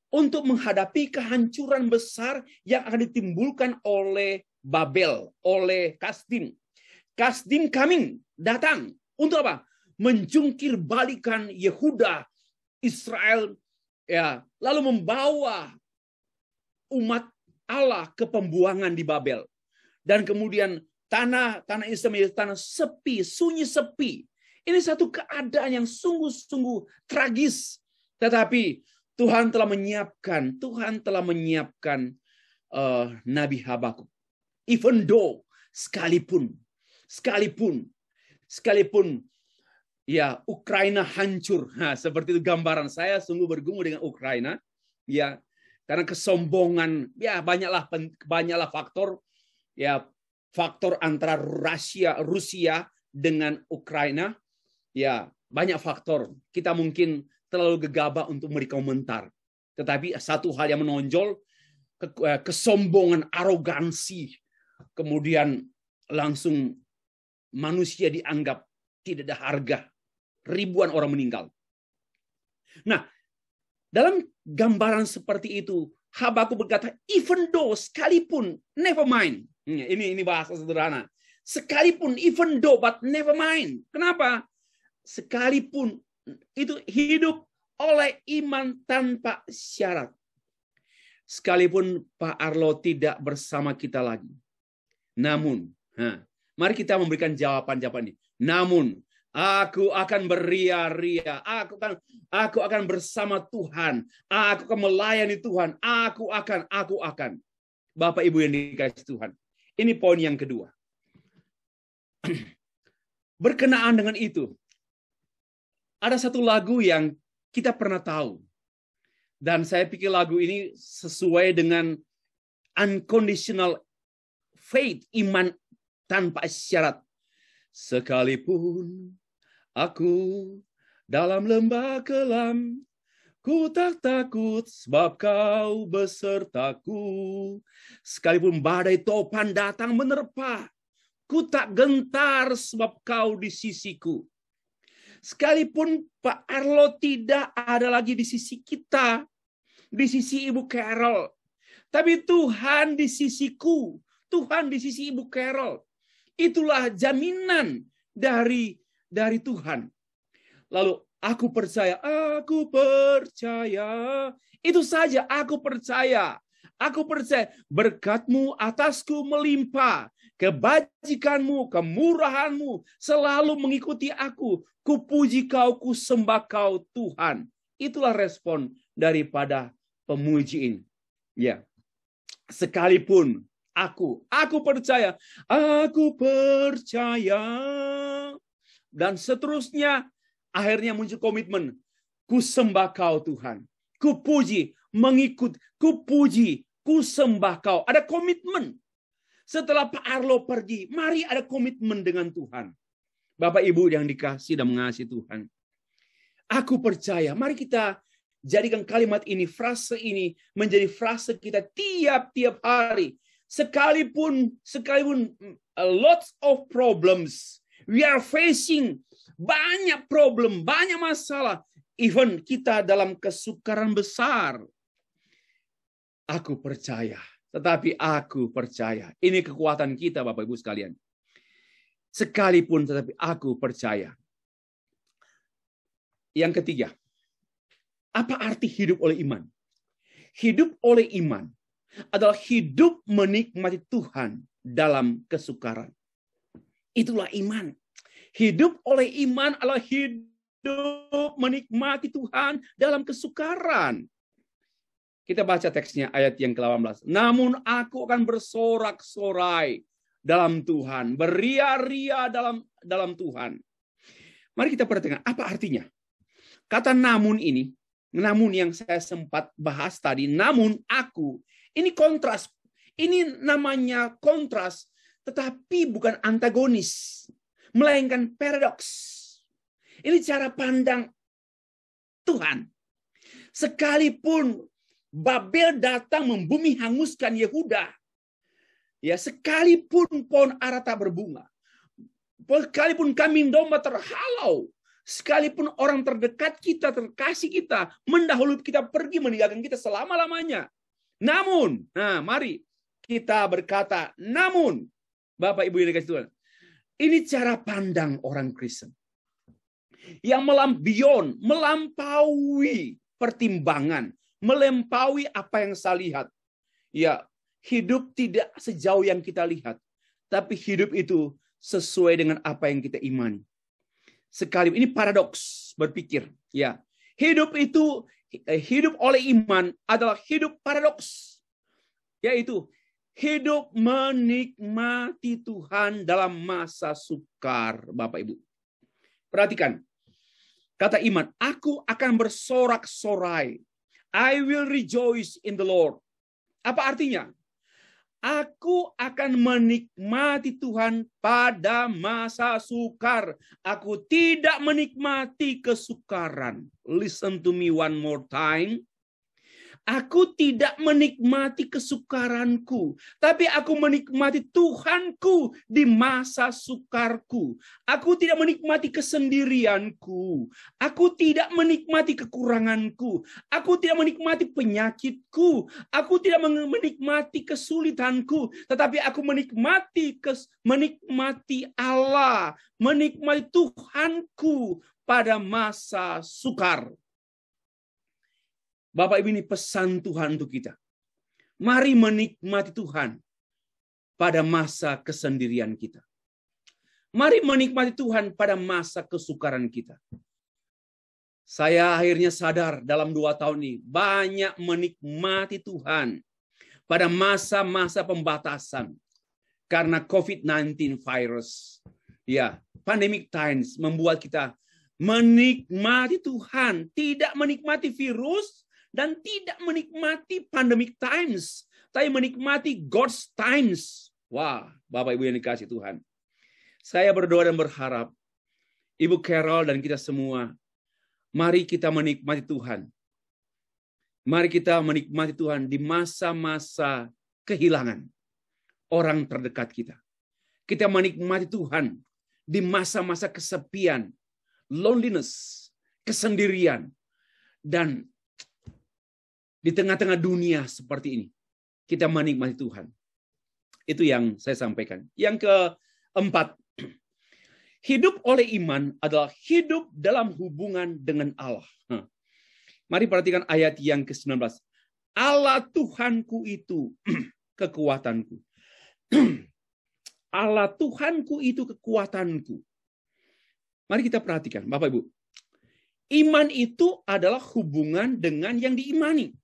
untuk menghadapi kehancuran besar yang akan ditimbulkan oleh Babel, oleh Kasdim. Kasdim coming, datang untuk apa? Menjungkir balikan Yehuda, Israel, ya, lalu membawa umat Allah ke pembuangan di Babel. Dan kemudian tanah Israel menjadi tanah sepi, sunyi sepi. Ini satu keadaan yang sungguh-sungguh tragis. Tetapi Tuhan telah menyiapkan Nabi Habakuk. Even though, sekalipun ya, Ukraina hancur. Seperti itu gambaran. Saya sungguh bergumul dengan Ukraina. Ya, karena kesombongan. Ya, banyaklah faktor. Ya, faktor antara Rusia dengan Ukraina. Ya, banyak faktor. Kita mungkin terlalu gegabah untuk memberi komentar. Tetapi satu hal yang menonjol, kesombongan, arogansi. Kemudian langsung manusia dianggap tidak ada harga. Ribuan orang meninggal. Nah, dalam gambaran seperti itu, Habakuk berkata, even though, sekalipun, never mind. Ini bahasa sederhana. Sekalipun, even though, but never mind. Kenapa? Sekalipun itu hidup oleh iman tanpa syarat. Sekalipun Pak Arlo tidak bersama kita lagi. Namun, mari kita memberikan jawaban-jawaban ini. Namun, aku akan beria-ria. Aku akan bersama Tuhan. Aku akan melayani Tuhan. Aku akan. Bapak Ibu yang dikasihi Tuhan. Ini poin yang kedua. Berkenaan dengan itu, ada satu lagu yang kita pernah tahu. Dan saya pikir lagu ini sesuai dengan unconditional faith, iman tanpa syarat. Sekalipun aku dalam lembah kelam, ku tak takut sebab kau besertaku. Sekalipun badai topan datang menerpa, ku tak gentar sebab kau di sisiku. Sekalipun Pak Arlo tidak ada lagi di sisi kita, di sisi Ibu Carol, tapi Tuhan di sisiku, Tuhan di sisi Ibu Carol. Itulah jaminan dari dari Tuhan. Lalu aku percaya. Itu saja, aku percaya. Aku percaya berkat-Mu atasku melimpah. Kebajikan-Mu, kemurahan-Mu selalu mengikuti aku. Kupuji Kau, kusembah Kau Tuhan. Itulah respon daripada pemuji ini. Ya. Sekalipun aku percaya. Dan seterusnya akhirnya muncul komitmen. Kusembah Kau Tuhan. Kupuji, mengikut, kupuji, kusembah Kau. Ada komitmen. Setelah Pak Arlo pergi, mari ada komitmen dengan Tuhan. Bapak Ibu yang dikasih dan mengasihi Tuhan. Aku percaya, mari kita jadikan kalimat ini, frase ini menjadi frase kita tiap-tiap hari. Sekalipun lots of problems, we are facing banyak problem, banyak masalah. Even kita dalam kesukaran besar. Aku percaya. Tetapi aku percaya. Ini kekuatan kita Bapak Ibu sekalian. Sekalipun tetapi aku percaya. Yang ketiga. Apa arti hidup oleh iman? Hidup oleh iman adalah hidup menikmati Tuhan dalam kesukaran. Itulah iman. Hidup oleh iman adalah hidup menikmati Tuhan dalam kesukaran. Kita baca teksnya ayat yang ke-18. Namun aku akan bersorak-sorai dalam Tuhan. Beria-ria dalam Tuhan. Mari kita perhatikan apa artinya. Kata namun ini. Namun yang saya sempat bahas tadi. Namun aku. Ini kontras. Ini namanya kontras. Tetapi bukan antagonis. Melainkan paradoks. Ini cara pandang Tuhan. Sekalipun Babel datang membumi hanguskan Yehuda. Ya, sekalipun pohon ara tak berbunga. Sekalipun kambing domba terhalau. Sekalipun orang terdekat kita, terkasih kita, mendahului kita pergi meninggalkan kita selama-lamanya. Namun, mari kita berkata, namun, Bapak Ibu yang dikasih Tuhan, ini cara pandang orang Kristen. Yang melampaui pertimbangan. Melampaui apa yang saya lihat. Ya, hidup tidak sejauh yang kita lihat. Tapi hidup itu sesuai dengan apa yang kita imani. Sekali ini paradoks berpikir. Ya, hidup oleh iman adalah hidup paradoks. Yaitu hidup menikmati Tuhan dalam masa sukar, Bapak Ibu. Perhatikan. Kata iman, aku akan bersorak-sorai. I will rejoice in the Lord. Apa artinya? Aku akan menikmati Tuhan pada masa sukar. Aku tidak menikmati kesukaran. Listen to me one more time. Aku tidak menikmati kesukaranku, tapi aku menikmati Tuhanku di masa sukarku. Aku tidak menikmati kesendirianku. Aku tidak menikmati kekuranganku. Aku tidak menikmati penyakitku. Aku tidak menikmati kesulitanku, tetapi aku menikmati Allah, menikmati Tuhanku pada masa sukar. Bapak Ibu, ini pesan Tuhan untuk kita. Mari menikmati Tuhan pada masa kesendirian kita. Mari menikmati Tuhan pada masa kesukaran kita. Saya akhirnya sadar dalam 2 tahun ini banyak menikmati Tuhan pada masa-masa pembatasan karena COVID-19 virus. Ya, pandemic times membuat kita menikmati Tuhan, tidak menikmati virus dan tidak menikmati pandemic times, tapi menikmati God's times. Wah, Bapak Ibu yang dikasihi Tuhan. Saya berdoa dan berharap, Ibu Carol dan kita semua, mari kita menikmati Tuhan. Mari kita menikmati Tuhan di masa-masa kehilangan orang terdekat kita. Kita menikmati Tuhan di masa-masa kesepian, loneliness, kesendirian, dan di tengah-tengah dunia seperti ini, kita menikmati Tuhan. Itu yang saya sampaikan. Yang keempat, Hidup oleh iman adalah hidup dalam hubungan dengan Allah. Mari perhatikan ayat yang ke-19. Allah Tuhanku itu kekuatanku. Allah Tuhanku itu kekuatanku. Mari kita perhatikan, Bapak Ibu. Iman itu adalah hubungan dengan yang diimani.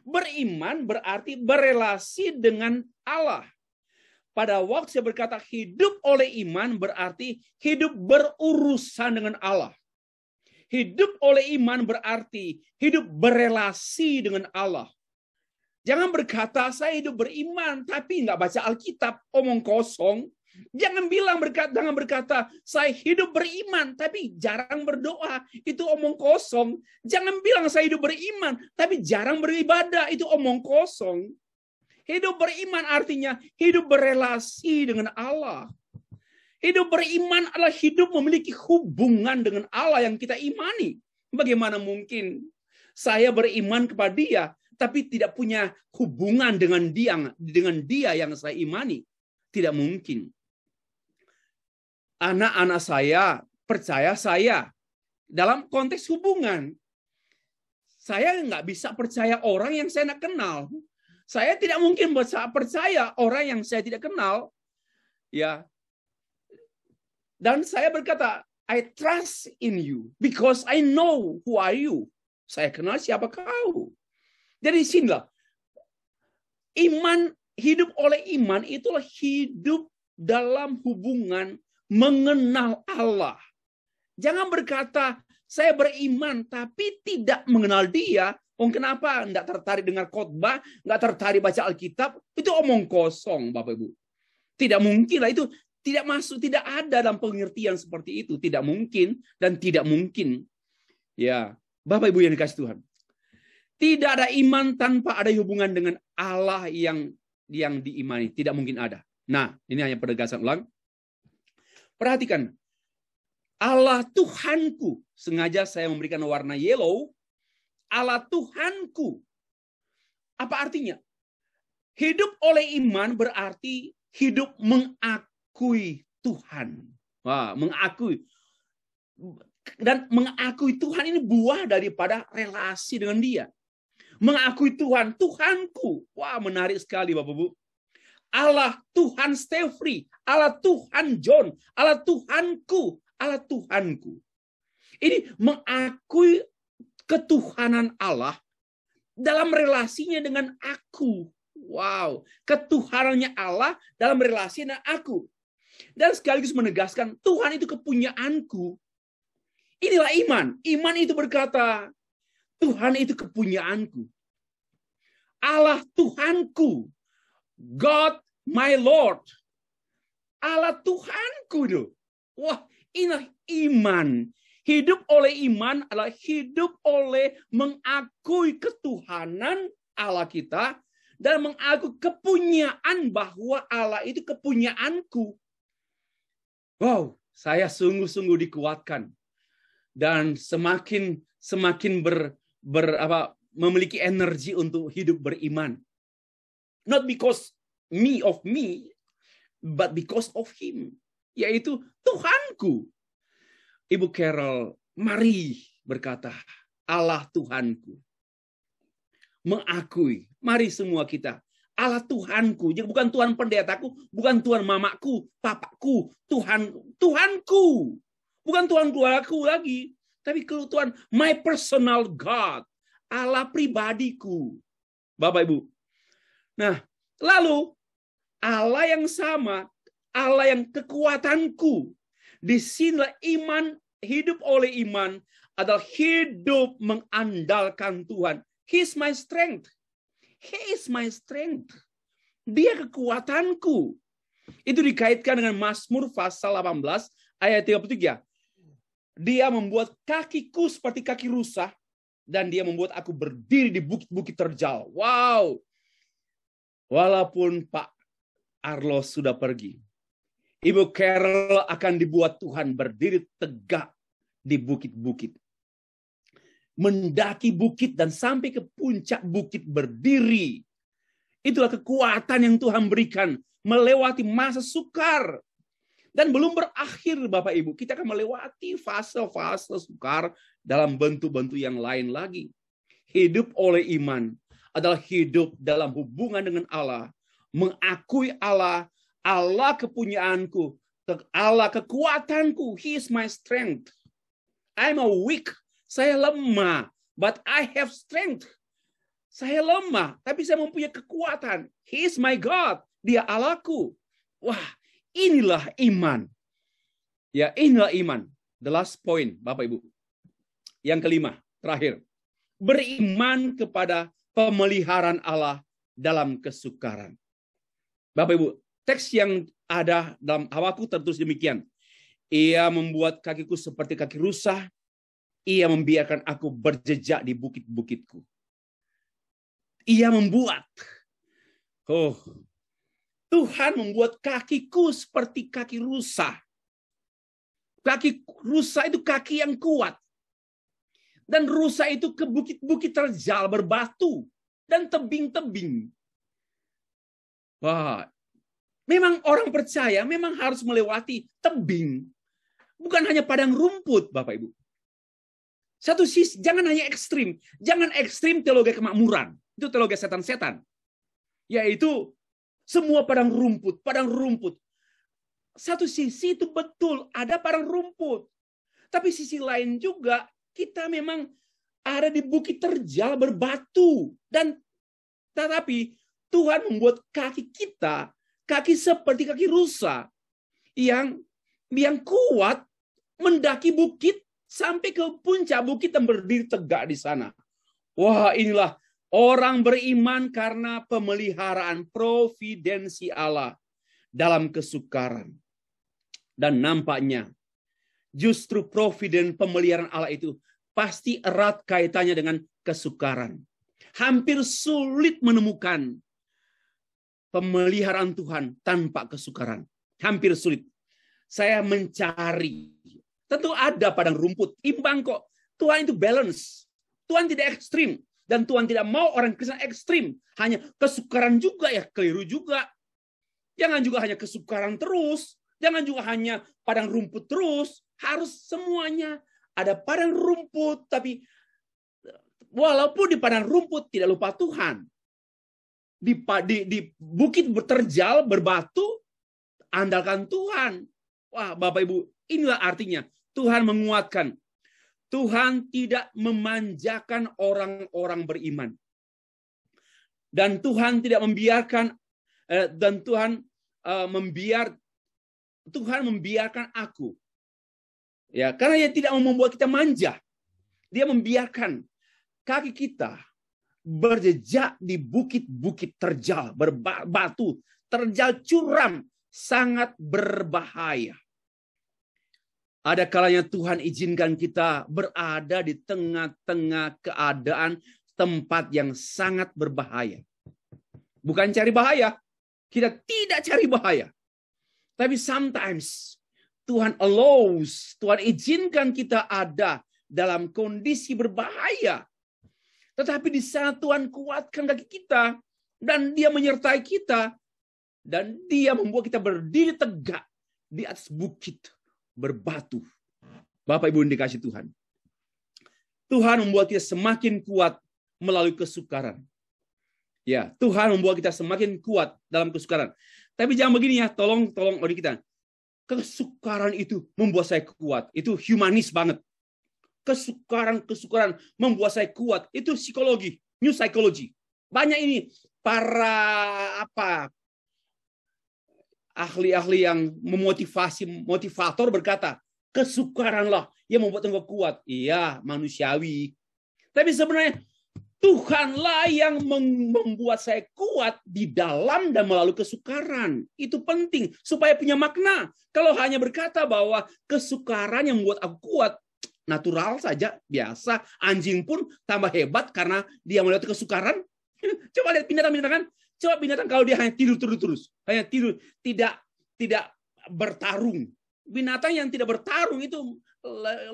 Beriman berarti berelasi dengan Allah. Pada waktu saya berkata hidup oleh iman berarti hidup berurusan dengan Allah. Hidup oleh iman berarti hidup berelasi dengan Allah. Jangan berkata saya hidup beriman tapi nggak baca Alkitab, omong kosong. Jangan berkata saya hidup beriman tapi jarang berdoa, itu omong kosong. Jangan bilang saya hidup beriman tapi jarang beribadah, itu omong kosong. Hidup beriman artinya hidup berelasi dengan Allah. Hidup beriman adalah hidup memiliki hubungan dengan Allah yang kita imani. Bagaimana mungkin saya beriman kepada Dia tapi tidak punya hubungan dengan Dia yang saya imani? Tidak mungkin. Anak-anak saya percaya saya dalam konteks hubungan. Saya nggak bisa percaya orang yang saya tidak kenal. Saya tidak mungkin percaya orang yang saya tidak kenal. Ya. Dan saya berkata, I trust in you because I know who are you. Saya kenal siapa kau. Dari sinilah iman, hidup oleh iman itulah hidup dalam hubungan mengenal Allah. Jangan berkata saya beriman tapi tidak mengenal Dia. Kenapa enggak tertarik dengar khotbah, enggak tertarik baca Alkitab? Itu omong kosong, Bapak Ibu. Tidak mungkin lah, itu tidak masuk, tidak ada dalam pengertian seperti itu. Tidak mungkin dan tidak mungkin. Ya, Bapak Ibu yang dikasih Tuhan. Tidak ada iman tanpa ada hubungan dengan Allah yang diimani. Tidak mungkin ada. Nah, ini hanya penegasan ulang. Perhatikan. Allah Tuhanku. Sengaja saya memberikan warna yellow. Allah Tuhanku. Apa artinya? Hidup oleh iman berarti hidup mengakui Tuhan. Wah, mengakui. Dan mengakui Tuhan ini buah daripada relasi dengan Dia. Mengakui Tuhan, Tuhanku. Wah, menarik sekali Bapak Ibu. Allah Tuhan Stefri, Allah Tuhan John, Allah Tuhanku, Allah Tuhanku. Ini mengakui ketuhanan Allah dalam relasinya dengan aku. Wow, ketuhanannya Allah dalam relasi dengan aku. Dan sekaligus menegaskan Tuhan itu kepunyaanku. Inilah iman. Iman itu berkata, Tuhan itu kepunyaanku. Allah Tuhanku. God my Lord. Allah Tuhanku. Wah, inilah iman. Hidup oleh iman adalah hidup oleh mengakui ketuhanan Allah kita dan mengakui kepunyaan bahwa Allah itu kepunyaanku. Wow, saya sungguh-sungguh dikuatkan dan semakin memiliki energi untuk hidup beriman. Not because of me, but because of Him, yaitu Tuhanku. Ibu Carol, mari berkata, Allah Tuhanku. Mengakui, mari semua kita. Allah Tuhanku, jadi bukan Tuhan pendetaku, bukan Tuhan mamaku, papaku, Tuhanku. Bukan Tuhan keluargaku lagi, tapi Tuhan my personal God, Allah pribadiku. Bapak Ibu. Nah, lalu Allah yang sama, Allah yang kekuatanku. Di sinilah iman, hidup oleh iman adalah hidup mengandalkan Tuhan. He is my strength. He is my strength. Dia kekuatanku. Itu dikaitkan dengan Mazmur pasal 18 ayat 33. Dia membuat kakiku seperti kaki rusa dan dia membuat aku berdiri di bukit-bukit terjal. Wow. Walaupun Pak Arlo sudah pergi, Ibu Carol akan dibuat Tuhan berdiri tegak di bukit-bukit. Mendaki bukit dan sampai ke puncak bukit berdiri. Itulah kekuatan yang Tuhan berikan melewati masa sukar. Dan belum berakhir Bapak Ibu, kita akan melewati fase-fase sukar dalam bentuk-bentuk yang lain lagi. Hidup oleh iman adalah hidup dalam hubungan dengan Allah, mengakui Allah, Allah kepunyaanku, Allah kekuatanku, He is my strength. I'm a weak, saya lemah, but I have strength. Saya lemah, tapi saya mempunyai kekuatan. He is my God, Dia Allahku. Wah, inilah iman. Ya, inilah iman. The last point, Bapak Ibu. Yang kelima, terakhir. Beriman kepada pemeliharaan Allah dalam kesukaran. Bapak Ibu, teks yang ada dalam Habakuk tertulis demikian. Ia membuat kakiku seperti kaki rusa. Ia membiarkan aku berjejak di bukit-bukitku. Ia membuat. Oh, Tuhan membuat kakiku seperti kaki rusa. Kaki rusa itu kaki yang kuat. Dan rusa itu ke bukit-bukit terjal berbatu dan tebing-tebing. Wah, memang orang percaya memang harus melewati tebing. Bukan hanya padang rumput, Bapak Ibu. Satu sisi, jangan hanya ekstrim. Jangan ekstrim teologi kemakmuran. Itu teologi setan-setan. Yaitu semua padang rumput, padang rumput. Satu sisi itu betul, ada padang rumput. Tapi sisi lain juga, kita memang ada di bukit terjal berbatu. Dan tetapi Tuhan membuat kaki kita, kaki seperti kaki rusa. Yang kuat mendaki bukit sampai ke puncak bukit dan berdiri tegak di sana. Wah, inilah orang beriman karena pemeliharaan providensi Allah dalam kesukaran. Dan nampaknya justru providen pemeliharaan Allah itu pasti erat kaitannya dengan kesukaran. Hampir sulit menemukan pemeliharaan Tuhan tanpa kesukaran. Hampir sulit. Saya mencari. Tentu ada padang rumput. Imbang kok. Tuhan itu balance. Tuhan tidak ekstrim. Dan Tuhan tidak mau orang Kristen ekstrim. Hanya kesukaran juga ya. Keliru juga. Jangan juga hanya kesukaran terus. Jangan juga hanya padang rumput terus. Harus semuanya ada padang rumput. Tapi walaupun di padang rumput tidak lupa Tuhan. Di bukit berterjal, berbatu, andalkan Tuhan. Wah, Bapak Ibu, inilah artinya Tuhan menguatkan. Tuhan tidak memanjakan orang-orang beriman. Dan Tuhan tidak membiarkan Tuhan membiarkan aku. Ya, karena Dia tidak mau membuat kita manja. Dia membiarkan kaki kita berjejak di bukit-bukit terjal, berbatu, terjal curam, sangat berbahaya. Ada kalanya Tuhan izinkan kita berada di tengah-tengah keadaan tempat yang sangat berbahaya. Bukan cari bahaya. Kita tidak cari bahaya. Tapi sometimes Tuhan allows, Tuhan izinkan kita ada dalam kondisi berbahaya. Tetapi di sana Tuhan kuatkan kaki kita. Dan Dia menyertai kita. Dan Dia membuat kita berdiri tegak di atas bukit berbatu. Bapak Ibu yang dikasihi Tuhan. Tuhan membuat kita semakin kuat melalui kesukaran. Ya, Tuhan membuat kita semakin kuat dalam kesukaran. Tapi jangan begini ya, tolong oleh kita. Kesukaran itu membuat saya kuat. Itu humanis banget. Kesukaran membuat saya kuat. Itu psikologi, new psychology. Banyak ini para ahli-ahli yang motivator berkata, kesukaranlah yang membuat engkau kuat. Iya, manusiawi. Tapi sebenarnya Tuhanlah yang membuat saya kuat di dalam dan melalui kesukaran. Itu penting supaya punya makna. Kalau hanya berkata bahwa kesukaran yang membuat aku kuat, natural saja, biasa. Anjing pun tambah hebat karena dia melewati kesukaran. Coba lihat binatang-binatang kan. Coba binatang kalau dia hanya tidur terus. Hanya tidur, tidak bertarung. Binatang yang tidak bertarung itu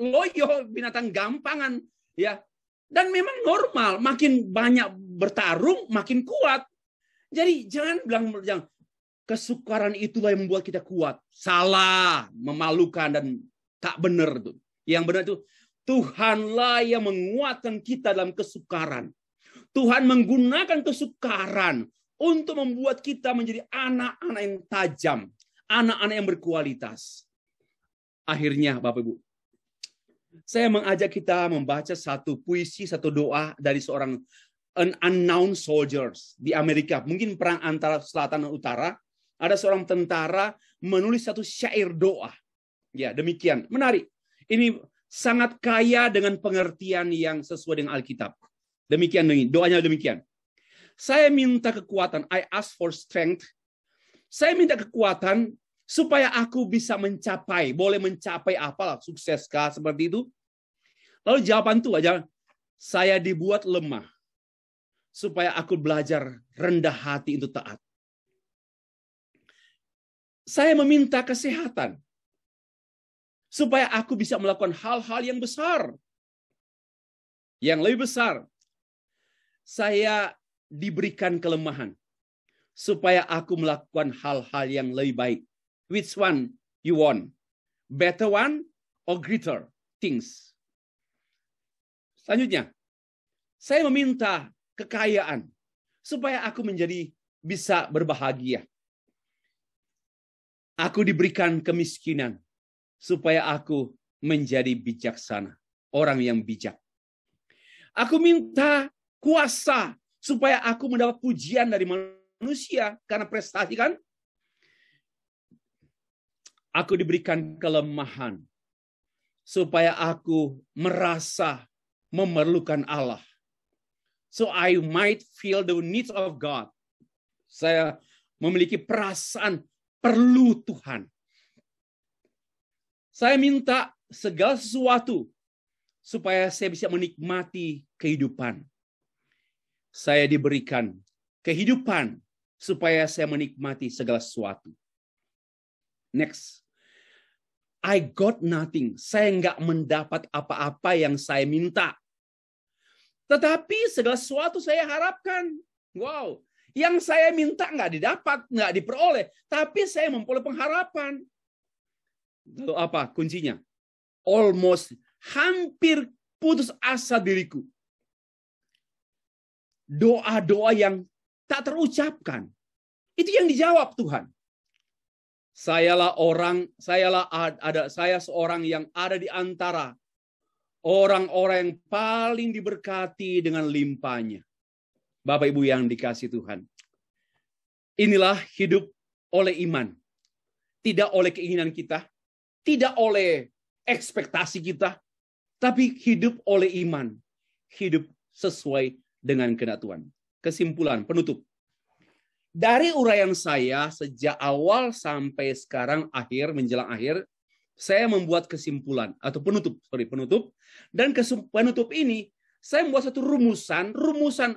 loyo, binatang gampangan. Ya. Dan memang normal, makin banyak bertarung, makin kuat. Jadi jangan bilang, kesukaran itulah yang membuat kita kuat. Salah, memalukan, dan tak benar tuh. Yang benar itu Tuhanlah yang menguatkan kita dalam kesukaran. Tuhan menggunakan kesukaran untuk membuat kita menjadi anak-anak yang tajam, anak-anak yang berkualitas. Akhirnya, Bapak Ibu, saya mengajak kita membaca satu puisi, satu doa dari seorang unknown soldiers di Amerika. Mungkin perang antara selatan dan utara. Ada seorang tentara menulis satu syair doa. Ya, demikian. Menarik. Ini sangat kaya dengan pengertian yang sesuai dengan Alkitab. Demikian, doanya demikian. Saya minta kekuatan. I ask for strength. Saya minta kekuatan supaya aku bisa mencapai. Boleh mencapai apalah, sukseskah seperti itu. Lalu jawaban itu aja, saya dibuat lemah supaya aku belajar rendah hati untuk taat. Saya meminta kesehatan supaya aku bisa melakukan hal-hal yang besar. Yang lebih besar. Saya diberikan kelemahan supaya aku melakukan hal-hal yang lebih baik. Which one you want? Better one or greater things? Selanjutnya, saya meminta kekayaan supaya aku menjadi bisa berbahagia. Aku diberikan kemiskinan supaya aku menjadi bijaksana, orang yang bijak. Aku minta kuasa supaya aku mendapat pujian dari manusia karena prestasi kan. Aku diberikan kelemahan supaya aku merasa memerlukan Allah. So I might feel the needs of God. Saya memiliki perasaan perlu Tuhan. Saya minta segala sesuatu supaya saya bisa menikmati kehidupan. Saya diberikan kehidupan supaya saya menikmati segala sesuatu. Next. I got nothing. Saya nggak mendapat apa-apa yang saya minta. Tetapi segala sesuatu saya harapkan. Wow. Yang saya minta nggak didapat, nggak diperoleh. Tapi saya memperoleh pengharapan. Lalu apa kuncinya? Almost, hampir putus asa diriku. Doa-doa yang tak terucapkan. Itu yang dijawab Tuhan. Saya seorang yang ada di antara orang-orang yang paling diberkati dengan limpahnya. Bapak Ibu yang dikasihi Tuhan. Inilah hidup oleh iman. Tidak oleh keinginan kita. Tidak oleh ekspektasi kita. Tapi hidup oleh iman. Hidup sesuai dengan kehendak Tuhan. Kesimpulan, penutup. Dari uraian saya sejak awal sampai sekarang menjelang akhir, saya membuat kesimpulan atau penutup. Dan penutup ini saya membuat satu rumusan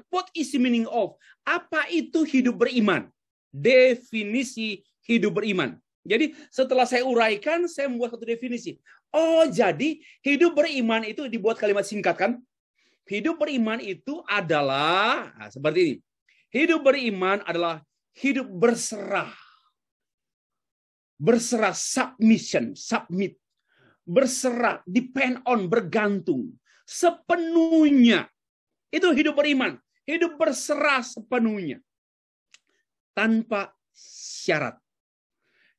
what is the meaning of? Apa itu hidup beriman? Definisi hidup beriman. Jadi setelah saya uraikan, saya membuat satu definisi. Oh, jadi hidup beriman itu dibuat kalimat singkat kan? Hidup beriman itu adalah seperti ini. Hidup beriman adalah hidup berserah. Berserah, submit. Berserah, depend on, bergantung. Sepenuhnya. Itu hidup beriman. Hidup berserah sepenuhnya. Tanpa syarat.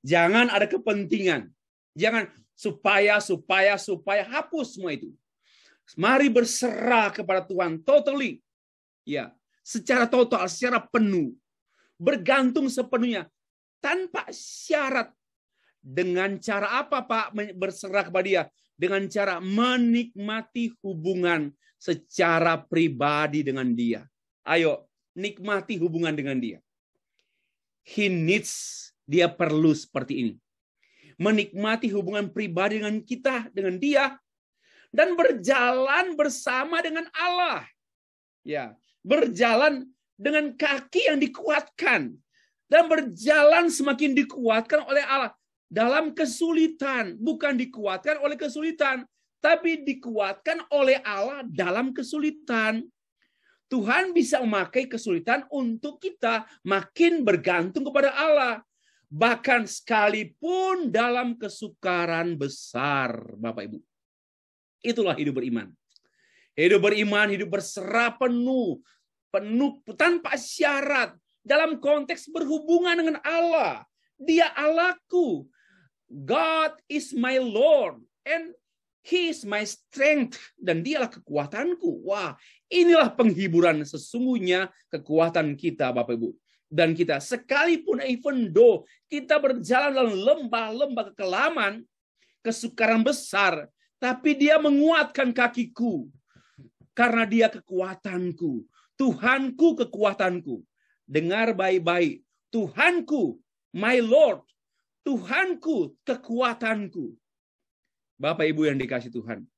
Jangan ada kepentingan. Jangan supaya hapus semua itu. Mari berserah kepada Tuhan totally. Ya, secara total, secara penuh. Bergantung sepenuhnya. Tanpa syarat. Dengan cara apa Pak berserah kepada Dia? Dengan cara menikmati hubungan secara pribadi dengan Dia. Ayo, nikmati hubungan dengan Dia. Dia perlu seperti ini. Menikmati hubungan pribadi dengan kita, dengan Dia, dan berjalan bersama dengan Allah. Ya, berjalan dengan kaki yang dikuatkan dan berjalan semakin dikuatkan oleh Allah. Dalam kesulitan, bukan dikuatkan oleh kesulitan, tapi dikuatkan oleh Allah dalam kesulitan. Tuhan bisa memakai kesulitan untuk kita makin bergantung kepada Allah. Bahkan sekalipun dalam kesukaran besar, Bapak Ibu. Itulah hidup beriman. Hidup beriman, hidup berserah penuh tanpa syarat dalam konteks berhubungan dengan Allah. Dia Allahku. God is my Lord and He is my strength, dan dialah kekuatanku. Wah, inilah penghiburan sesungguhnya kekuatan kita, Bapak Ibu. Dan kita sekalipun even though kita berjalan dalam lembah-lembah kekelaman, kesukaran besar, tapi dia menguatkan kakiku. Karena dia kekuatanku. Tuhanku kekuatanku. Dengar baik-baik. Tuhanku, my Lord. Tuhanku kekuatanku. Bapak Ibu yang dikasihi Tuhan.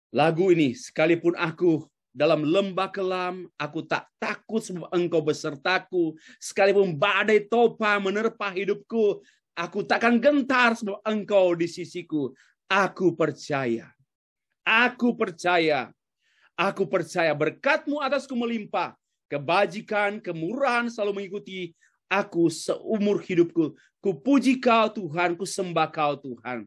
Lagu ini, sekalipun aku dalam lembah kelam, aku tak takut sebab Engkau besertaku. Sekalipun badai topa menerpa hidupku, aku takkan gentar sebab Engkau di sisiku. Aku percaya. Aku percaya. Aku percaya berkat-Mu atasku melimpah. Kebajikan, kemurahan selalu mengikuti aku seumur hidupku. Kupuji Kau Tuhan, kusembah Kau Tuhan.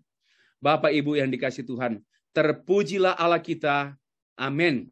Bapak Ibu yang dikasihi Tuhan, terpujilah Allah kita. Amin.